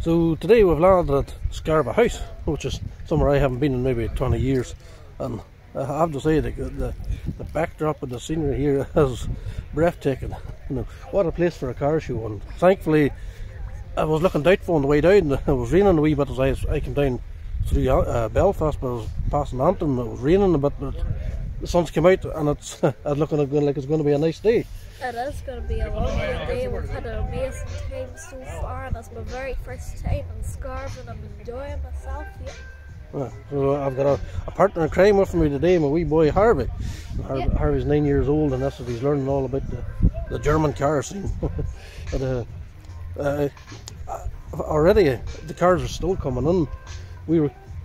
So today we've landed at Scarva House, which is somewhere I haven't been in maybe 20 years, and I have to say the backdrop of the scenery here is breathtaking. You know, what a place for a car show. And thankfully I was looking doubtful on the way down. It was raining a wee bit as I came down through Belfast, but I was passing Antrim. It was raining a bit, but the sun's come out and it's looking like it's going to be a nice day. It is going to be a lovely day. We've had an amazing time so far, and it's my very first time in Scarva, and I'm enjoying myself here. Yeah, so I've got a partner in crime with me today, my wee boy Harvey. Harvey's 9 years old, and that's what he's learning all about the German car scene. But, already the cars are still coming in.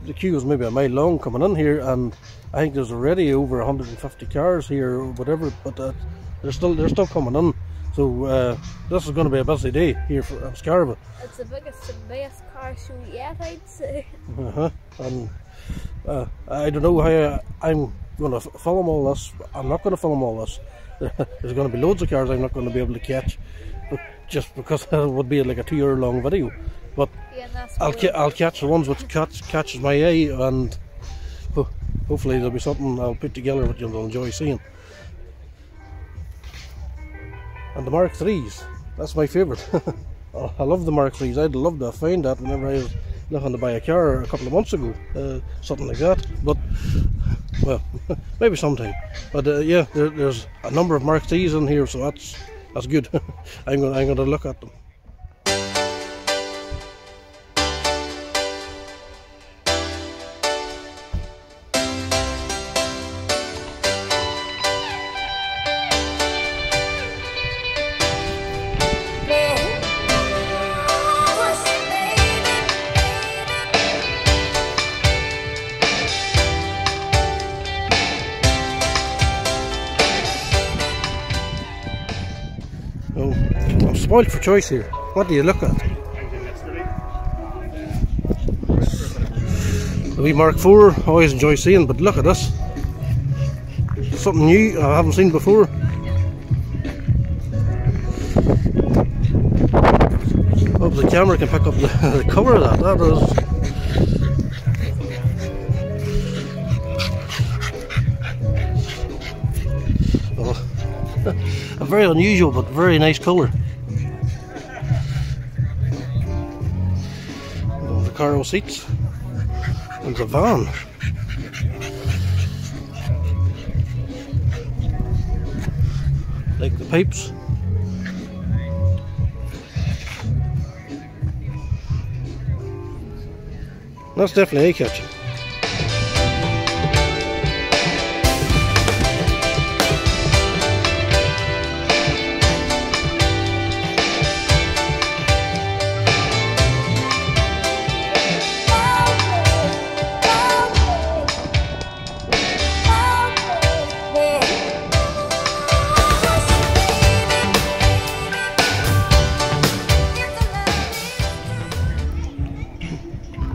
The queue was maybe a mile long coming in here, and I think there's already over 150 cars here or whatever, but they're still coming in. So this is going to be a busy day here for Scarva. It's the biggest and best car show yet, I'd say. And I don't know how I'm going to film all this. I'm not going to film all this. There's going to be loads of cars I'm not going to be able to catch, but just because it would be like a 2 hour long video. But yeah, I'll catch the ones which catches my eye, and hopefully there'll be something I'll put together which you'll enjoy seeing. And the Mark 3s, that's my favourite. I love the Mark 3s. I'd love to have found that whenever I was looking to buy a car a couple of months ago, something like that. But well, maybe sometime. But yeah, there's a number of Mark 3s in here, so that's good. I'm going to look at them. I'm spoiled for choice here. What do you look at? The wee Mark IV, I always enjoy seeing, but look at this. Something new I haven't seen before. Hope the camera can pick up the cover of that. That is. A very unusual but very nice colour. The cargo seats and the van. Like the pipes. That's definitely eye-catching.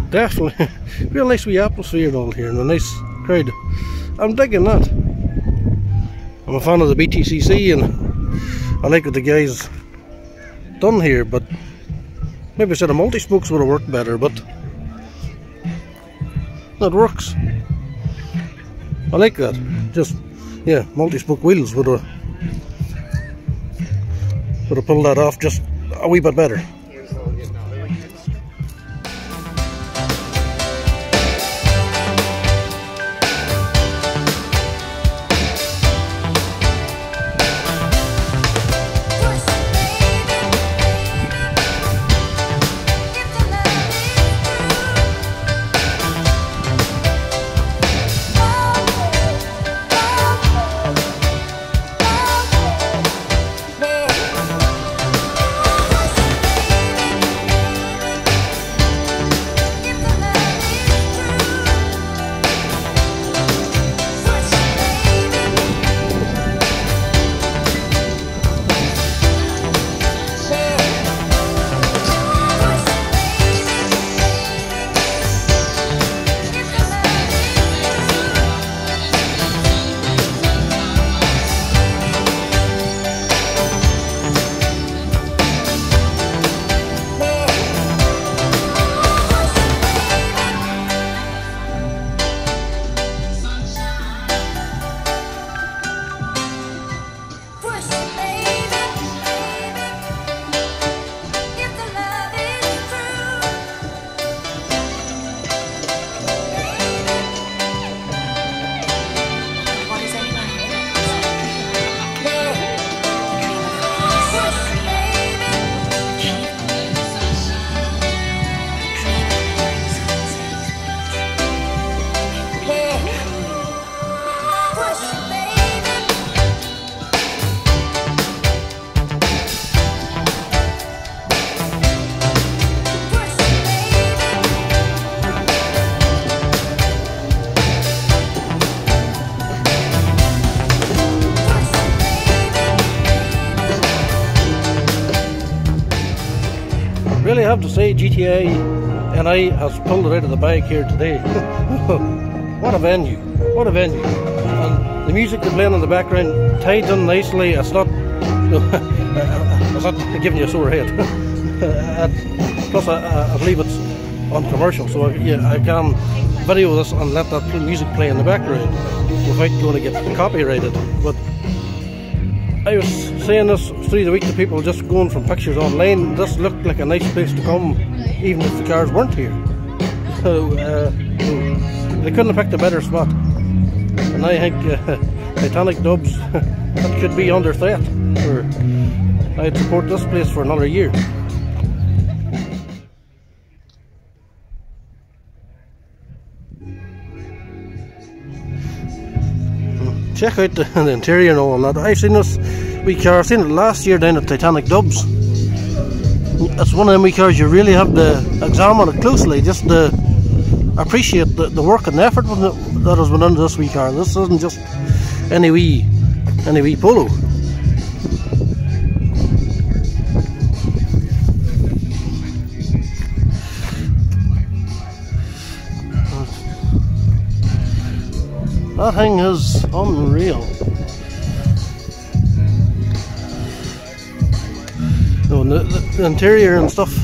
Definitely, real nice wee atmosphere all here and a nice crowd. I'm digging that. I'm a fan of the BTCC and I like what the guys done here, but maybe a set of multi-spokes would have worked better, but that works. I like that. Just, yeah, multi-spoke wheels would have pulled that off just a wee bit better. really have to say GTINI has pulled it out of the bag here today. What a venue, what a venue. And the music they're playing in the background ties in nicely. It's not, it's not giving you a sore head. Plus I believe it's on commercial, so yeah, I can video this and let that music play in the background without going to get copyrighted. But I was saying this through the week to people just going from pictures online. This looked like a nice place to come, even if the cars weren't here. So they couldn't have picked a better spot. And I think Titanic Dubs that could be under threat. I'd support this place for another year. Check out the interior and all that. I've seen this wee car, I've seen it last year down at Titanic Dubs. It's one of them wee cars you really have to examine it closely, just to appreciate the work and effort that has been into this wee car. This isn't just any wee Polo. That thing is unreal. No, the interior and stuff.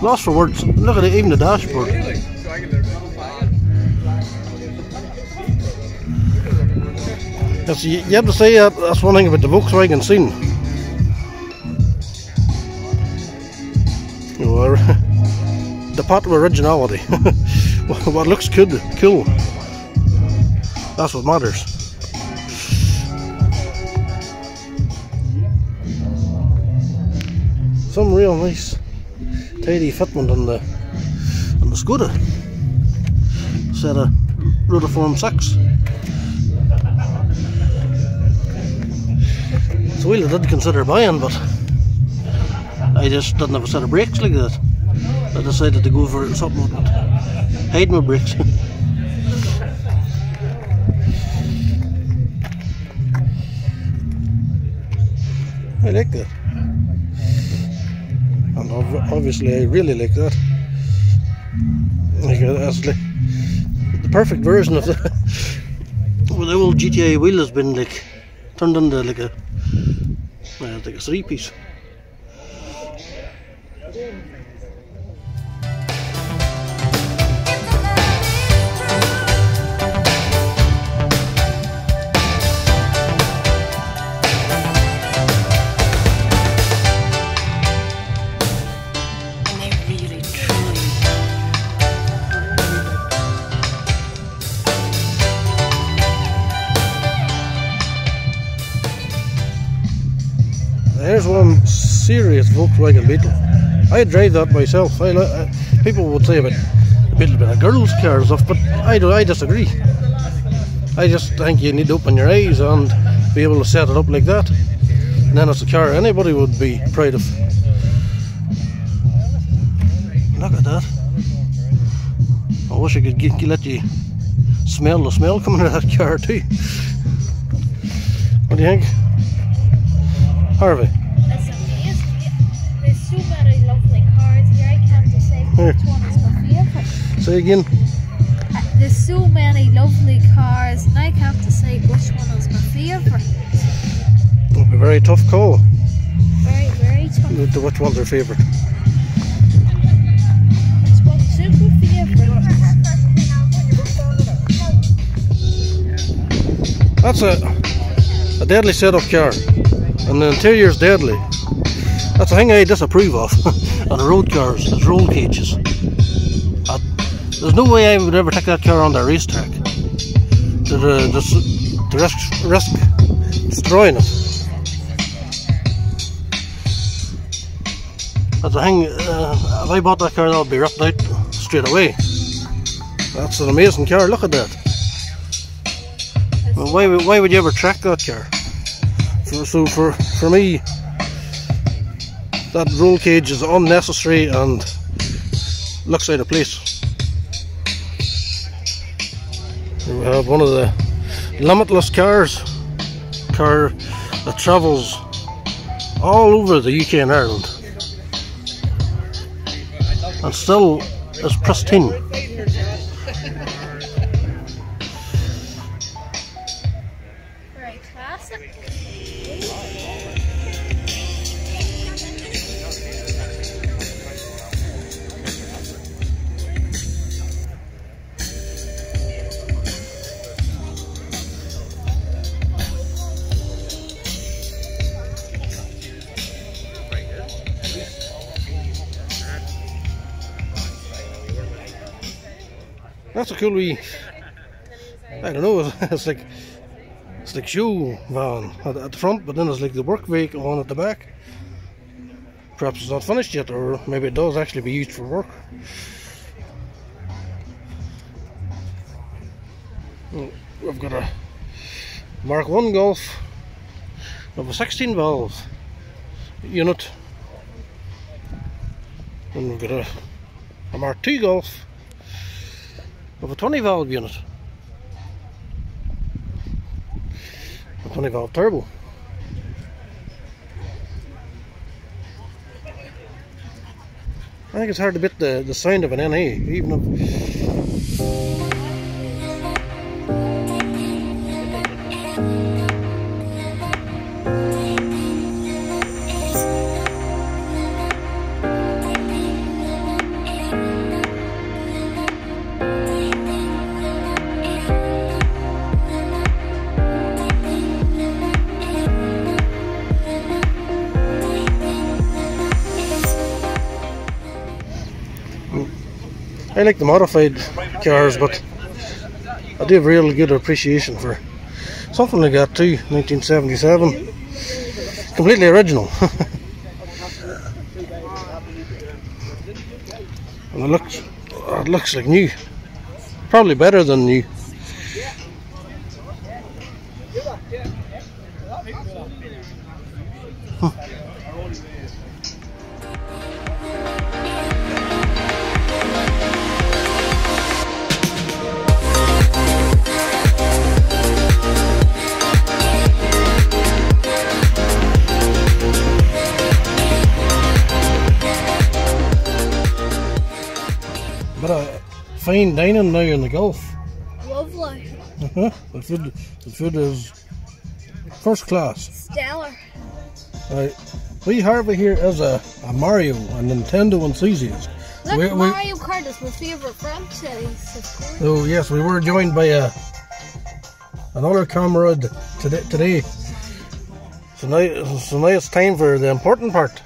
Lost for words. Look at it, even the dashboard. Yes, you have to say that's one thing about the Volkswagen scene. You know, the part of originality. What looks good, cool. That's what matters. Some real nice, tidy fitment on the Skoda. Set of Rotiform 6. It's a wheel I did consider buying, but I just didn't have a set of brakes like that. I decided to go for something that would hide my brakes. I like that. And obviously I really like that. Like that's like the perfect version of the old GTI wheel has been like turned into like a 3-piece. There's one serious Volkswagen Beetle. I drive that myself. People would say about the Beetle being a girl's car and stuff, but I disagree. I just think you need to open your eyes and be able to set it up like that. And then it's a car anybody would be proud of. Look at that. I wish I could let you smell the smell coming out of that car too. What do you think, Harvey? There's so many lovely cars here, I can't decide which one is my favourite. Say again? There's so many lovely cars and I can't decide which one is my favourite. It'll be a very tough call. Very, very tough. Which one's your favourite? Which one's super favourite? That's a deadly setup car, and the interior's deadly. That's the thing I disapprove of on the road cars, is roll cages. There's no way I would ever take that car on the racetrack to risk destroying it. That's the thing, if I bought that car, that would be ripped out straight away. That's an amazing car, look at that. Well, why would you ever track that car? So for me, that roll cage is unnecessary and looks out of place. We have one of the limitless car that travels all over the UK and Ireland, and still is pristine. Very classic. That's a cool wee, I don't know, it's like shoe van at the front, but then there's like the work vehicle on at the back. Perhaps it's not finished yet, or maybe it does actually be used for work. We've got a Mark 1 Golf of a 16 valve unit, and we've got a Mark 2 Golf of a 20 valve unit, a 20 valve turbo. I think it's hard to beat the sound of an NA, even if I like the modified cars, but I do have real good appreciation for something like that too. 1977, completely original. And it looks like new, probably better than new. But fine dining now in the Gulf. Lovely. The food is first class. Stellar. We Harvey here is a Mario, a Nintendo enthusiast. Look, Mario Kart is my favourite franchise, of course. Oh yes, we were joined by another comrade today. So now it's time for the important part.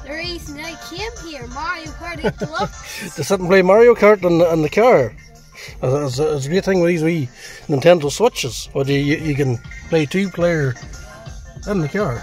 The reason I came here, Mario Kart 8 Deluxe. To sit and play Mario Kart in the car. It's a great thing with these wee Nintendo Switches, where you can play 2-player in the car.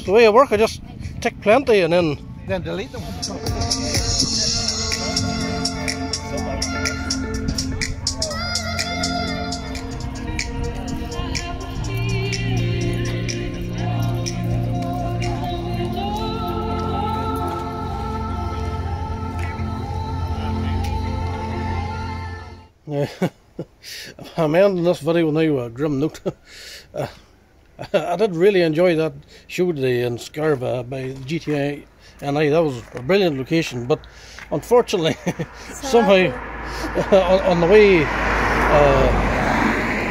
the way I work. I just take plenty and then delete them. I'm ending this video now a grim note. I did really enjoy that show today in Scarva by GTINI. That was a brilliant location, but unfortunately somehow on the way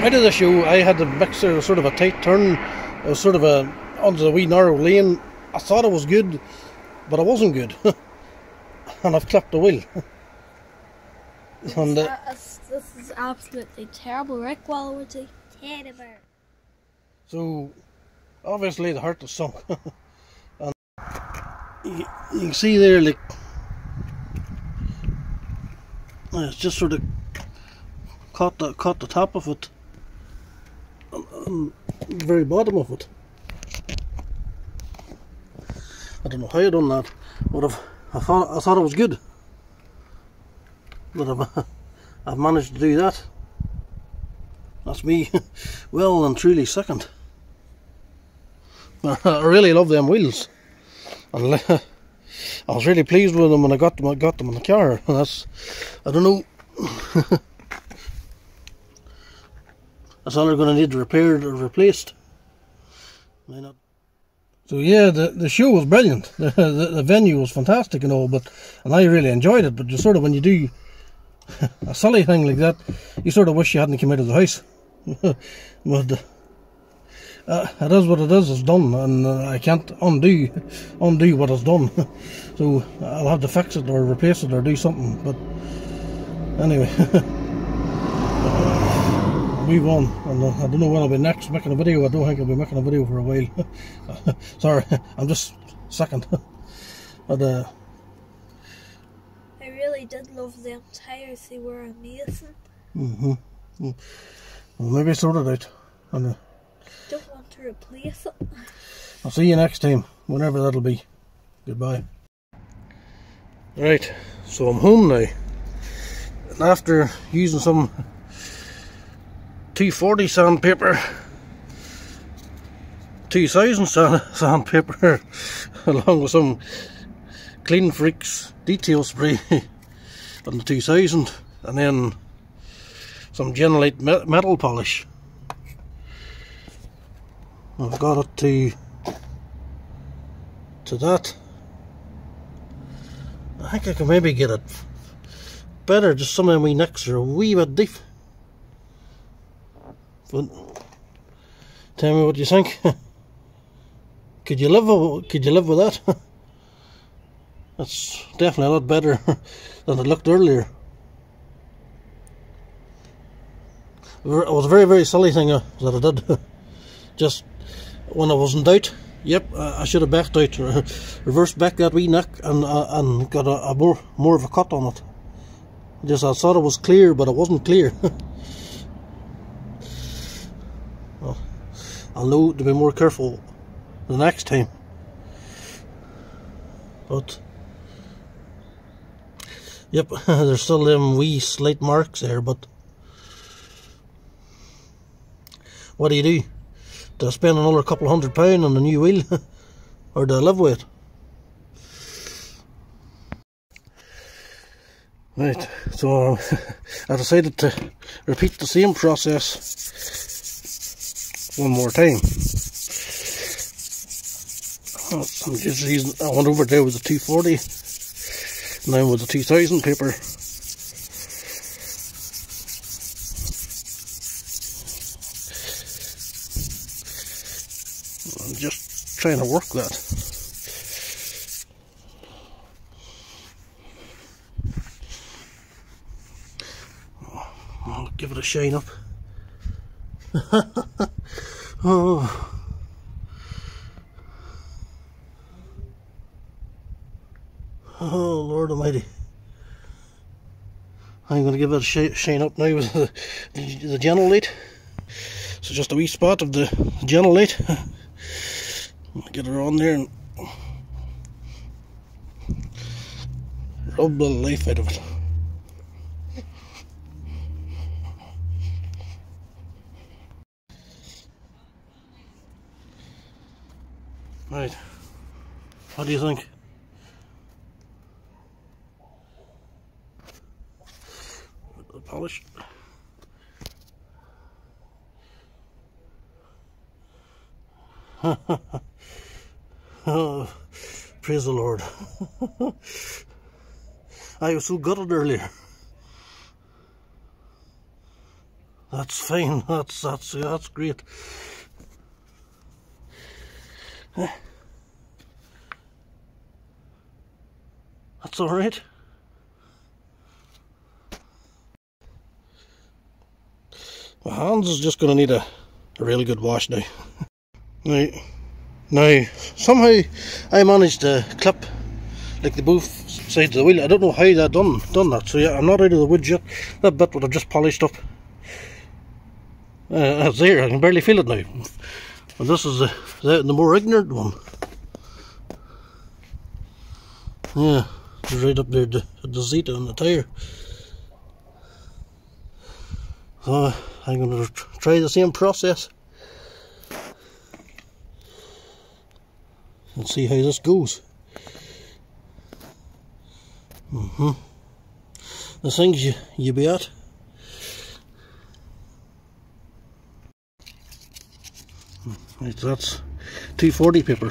out of the show I had to mix sort of a tight turn. It was sort of onto the wee narrow lane. I thought it was good, but it wasn't good. And I've clipped the wheel. And this is absolutely terrible, right? Quality. Terrible. So obviously the heart is sunk. And you can see there, like, it's just sort of caught the top of it and the very bottom of it. I don't know how I done that, but I thought it was good. But I've managed to do that. That's me well and truly sickened. I really love them wheels. And I was really pleased with them when I got them in the car. And that's, I don't know. That's all they're going to need repaired or replaced. May not. So yeah, the show was brilliant. The venue was fantastic and all, and I really enjoyed it. But you sort of, when you do a silly thing like that, you sort of wish you hadn't come out of the house. But it is what it is. It's done, and I can't undo what it's done. So I'll have to fix it or replace it or do something. But anyway, move on. And I don't know when I'll be next making a video. I don't think I'll be making a video for a while. Sorry, I'm just sickened. But I really did love them tires. They were amazing. Well, maybe sort it out. And don't want to replace it. I'll see you next time, whenever that'll be. Goodbye. Right, so I'm home now. And after using some 240 sandpaper, 2000 sandpaper, along with some Clean Freaks detail spray on the 2000, and then some Genelite metal polish. I've got it to that. I think I can maybe get it better, just some of my nicks are a wee bit deep. But tell me what you think. Could you live with that? That's definitely a lot better than it looked earlier. It was a very, very silly thing that I did. Just when I was in doubt, yep, I should have backed out, reversed back that wee neck and got a more of a cut on it. Just I thought it was clear, but it wasn't clear. Well, I'll know to be more careful the next time. But yep, there's still them wee slight marks there, but what do you do? Do I spend another couple of £100 on a new wheel? Or do I live with it? Right, so I decided to repeat the same process one more time. I'm just using, I went over there with the 240, now with the 2000 paper. I'm just trying to work that. I'll give it a shine up. Oh. Oh, Lord Almighty. I'm going to give it a shine up now with the Genelite. So just a wee spot of the Genelite. Get her on there and rub the life out of it. Right, what do you think? The polish. Oh, praise the Lord. I was so gutted earlier. That's fine. That's great. That's all right. My hands is just going to need a really good wash now. Now, somehow I managed to clip like the both sides of the wheel. I don't know how that done that. So yeah, I'm not out of the woods yet. That bit would have just polished up. It's there. I can barely feel it now. And this is the more ignorant one. Yeah, right up there, the Zeta on the tire. So I'm going to try the same process and see how this goes. The things you be at. Right, so that's 240 paper.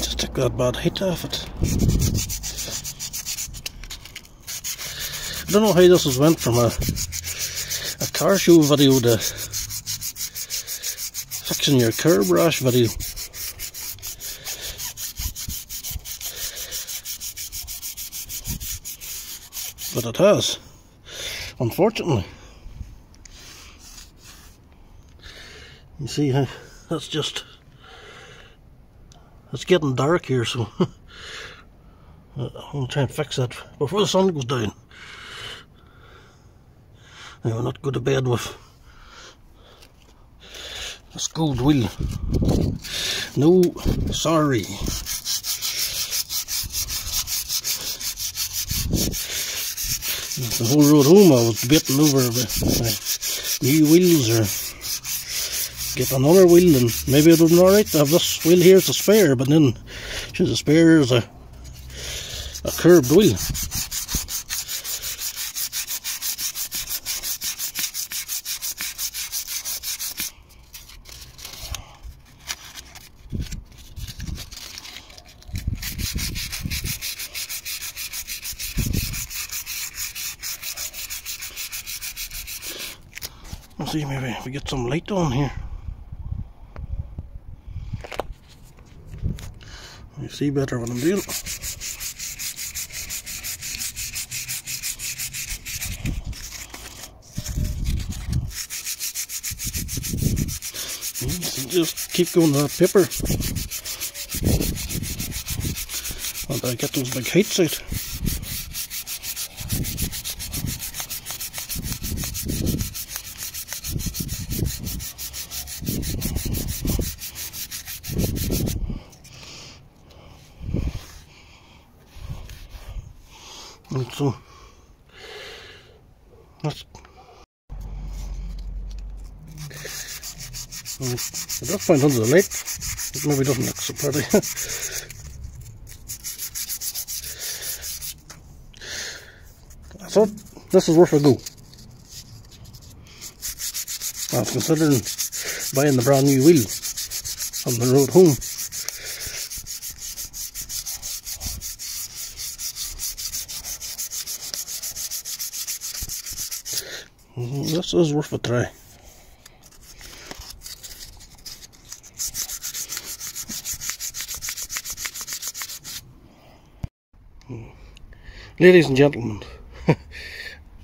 Just took that bad hit off it. I don't know how this has went from a car show video to fixing your curb rash video. But it has, unfortunately. You see how that's just, it's getting dark here, so I'm trying to fix that before the sun goes down. I will not go to bed with a scold wheel. No, sorry. The whole road home I was debating over new wheels or get another wheel, and maybe it would be alright to have this wheel here as a spare, but then since the spare is a curved wheel. Let's see, maybe we get some light on here. You see better what I'm doing. Just keep going to that paper until I get those big heights out. And so that's it does find under the light. It maybe doesn't look so pretty. I thought this is worth a go. I was considering buying the brand new wheel on the road home. This is worth a try. Ladies and gentlemen,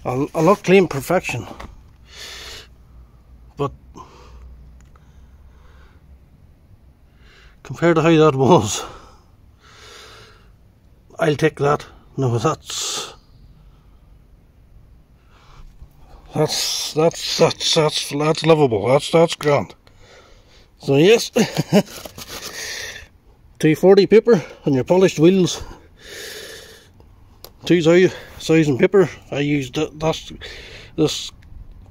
I'll not claim perfection, but compared to how that was, I'll take that. No, that's livable. That's grand. So yes, 240 paper on your polished wheels. 2000 paper. I used this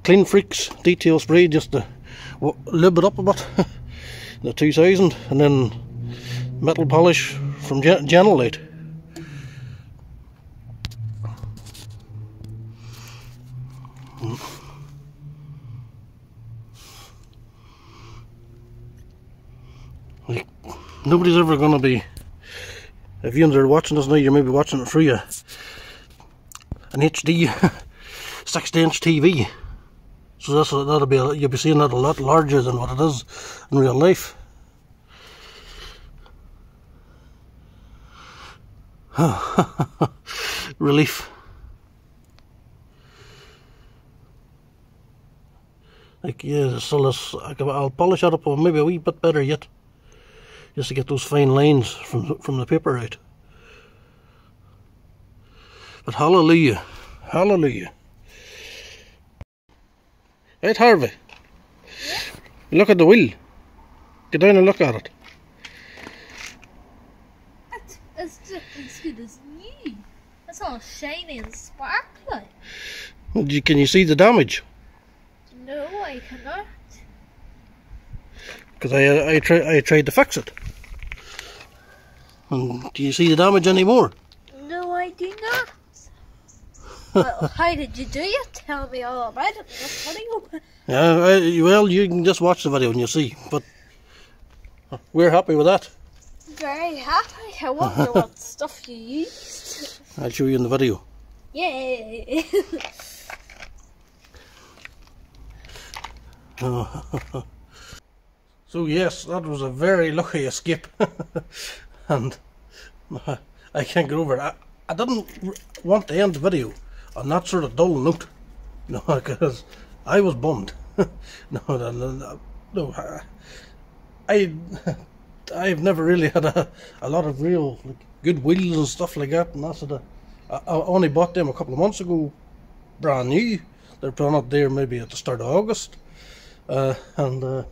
Clean Freaks detail spray just to lube it up a bit. The 2000, and then metal polish from Genelite. Like, nobody's ever going to be, if you are watching this now, you may be watching it through an HD 60-inch TV. So that'll be you'll be seeing that a lot larger than what it is in real life. Relief. Like, yeah, so I'll polish it up maybe a wee bit better yet, just to get those fine lines from the paper out. But hallelujah, hallelujah. Right, Harvey? Yeah. Look at the wheel. Get down and look at it. It's just as good as new. It's all shiny and sparkly. Can you see the damage? No, I cannot. Because I tried to fix it. And do you see the damage anymore? No, I do not. Well, how did you do it? Tell me all about it in this video. Well, you can just watch the video and you'll see. But we're happy with that. Very happy. I wonder what stuff you used. I'll show you in the video. Yay! So yes, that was a very lucky escape. And I can't get over it. I didn't want to end the video on that sort of dull note, no, because I was bummed. No, I've never really had a lot of real good wheels and stuff like that, and that's I only bought them a couple of months ago, brand new. They're put out there maybe at the start of August, and you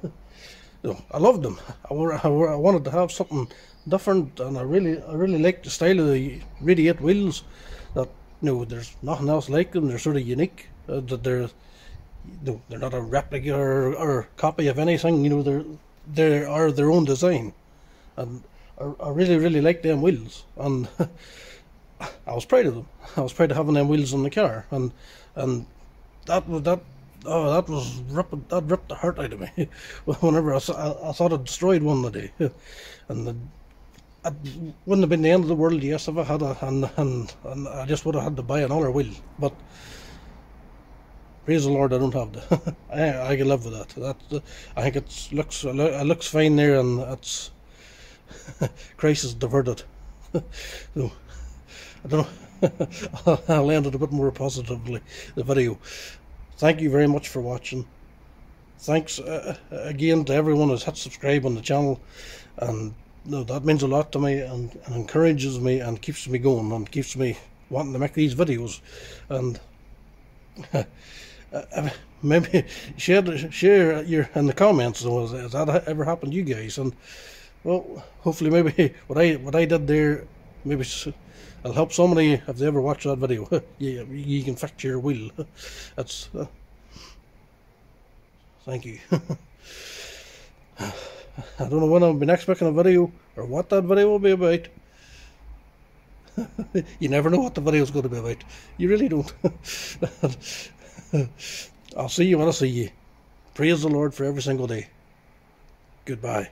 know, I loved them. I wanted to have something different, and I really liked the style of the radiate wheels. That, you know, there's nothing else like them. They're sort of unique. That they're not a replica or copy of anything. You know, they are their own design, and I really like them wheels, and I was proud of them. I was proud of having them wheels on the car, and that ripped the heart out of me. Whenever I thought I destroyed one today, and it wouldn't have been the end of the world, yes, if I had and I just would have had to buy another wheel. But praise the Lord, I don't have to. I can live with that. I think it looks fine there, and it's Christ is diverted. So I don't know. I'll end it a bit more positively, the video. Thank you very much for watching. Thanks again to everyone who's hit subscribe on the channel, and no, that means a lot to me, and encourages me and keeps me going and keeps me wanting to make these videos. And maybe share your in the comments, though, has that ever happened to you guys? And well, hopefully maybe what I did there, maybe it'll help somebody if they ever watch that video. You can fix your wheel. That's thank you. I don't know when I'll be next making a video or what that video will be about. You never know what the video is going to be about. You really don't. I'll see you when I see you. Praise the Lord for every single day. Goodbye.